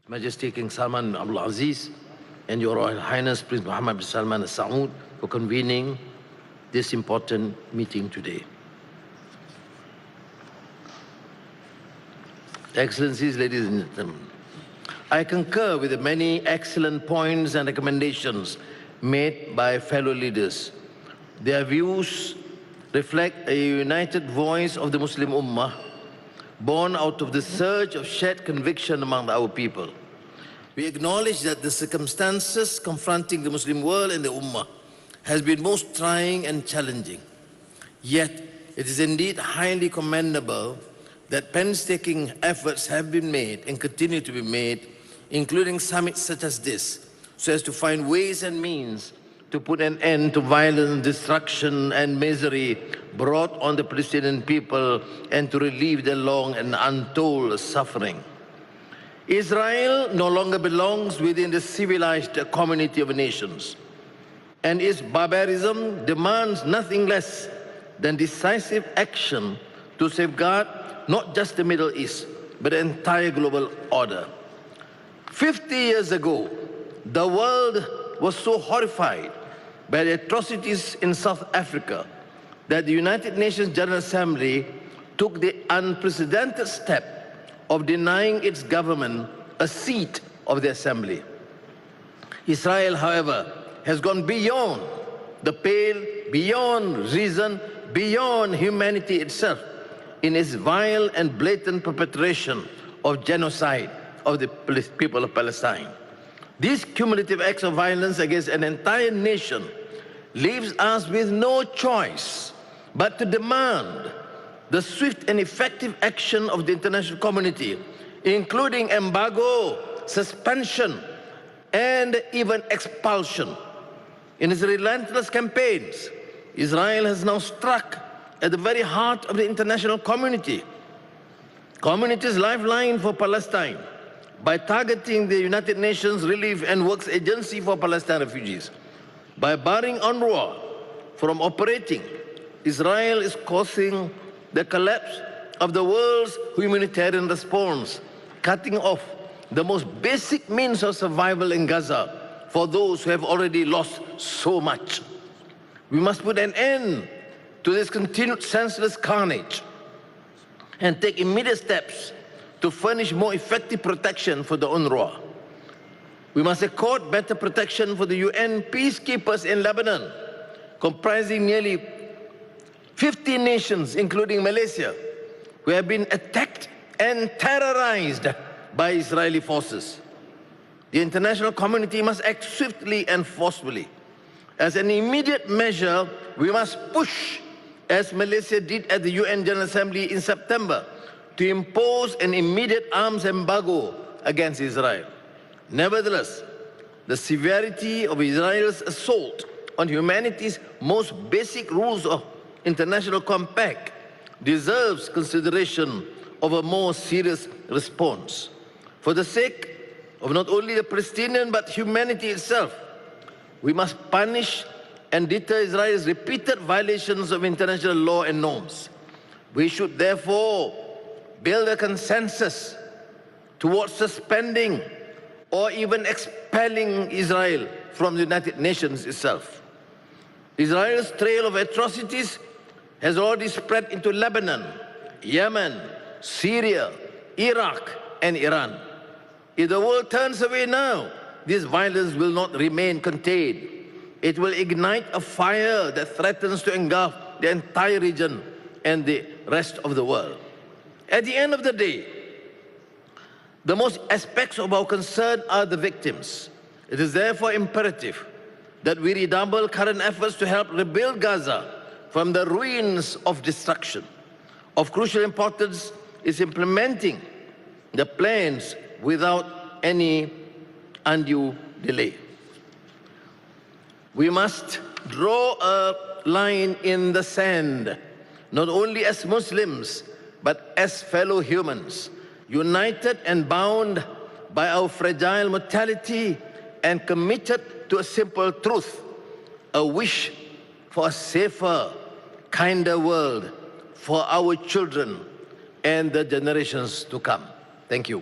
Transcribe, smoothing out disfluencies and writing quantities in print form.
Majesty King Salman bin Abdul Aziz and Your Royal Highness Prince Mohammed bin Salman Al Saud for convening this important meeting today. Excellencies, ladies and gentlemen, I concur with the many excellent points and recommendations made by fellow leaders. Their views reflect a united voice of the Muslim Ummah, born out of the surge of shared conviction among our people. We acknowledge that the circumstances confronting the Muslim world and the Ummah has been most trying and challenging. Yet, it is indeed highly commendable that painstaking efforts have been made and continue to be made, including summits such as this, so as to find ways and means to put an end to violence, destruction, and misery brought on the Palestinian people and to relieve their long and untold suffering. Israel no longer belongs within the civilized community of nations, and its barbarism demands nothing less than decisive action to safeguard not just the Middle East, but the entire global order. 50 years ago, the world was so horrified by the atrocities in South Africa that the United Nations General Assembly took the unprecedented step of denying its government a seat of the Assembly. Israel, however, has gone beyond the pale, beyond reason, beyond humanity itself in its vile and blatant perpetration of genocide of the people of Palestine. These cumulative acts of violence against an entire nation leaves us with no choice but to demand the swift and effective action of the international community, including embargo, suspension, and even expulsion. In its relentless campaigns, Israel has now struck at the very heart of the international community's lifeline for Palestine by targeting the United Nations Relief and Works Agency for Palestine refugees. By barring UNRWA from operating, Israel is causing the collapse of the world's humanitarian response, cutting off the most basic means of survival in Gaza for those who have already lost so much. We must put an end to this continued senseless carnage and take immediate steps to furnish more effective protection for the UNRWA. We must accord better protection for the UN peacekeepers in Lebanon, comprising nearly 50 nations, including Malaysia, who have been attacked and terrorized by Israeli forces. The international community must act swiftly and forcefully. As an immediate measure, we must push, as Malaysia did at the UN General Assembly in September, to impose an immediate arms embargo against Israel. Nevertheless, the severity of Israel's assault on humanity's most basic rules of international compact deserves consideration of a more serious response. For the sake of not only the Palestinian but humanity itself, we must punish and deter Israel's repeated violations of international law and norms. We should therefore build a consensus towards suspending or even expelling Israel from the United Nations itself. Israel's trail of atrocities has already spread into Lebanon, Yemen, Syria, Iraq, and Iran. If the world turns away now, this violence will not remain contained. It will ignite a fire that threatens to engulf the entire region and the rest of the world. At the end of the day, the most aspects of our concern are the victims. It is therefore imperative that we redouble current efforts to help rebuild Gaza from the ruins of destruction. Of crucial importance is implementing the plans without any undue delay. We must draw a line in the sand, not only as Muslims, but as fellow humans, united and bound by our fragile mortality and committed to a simple truth, a wish for a safer, kinder world for our children and the generations to come. Thank you.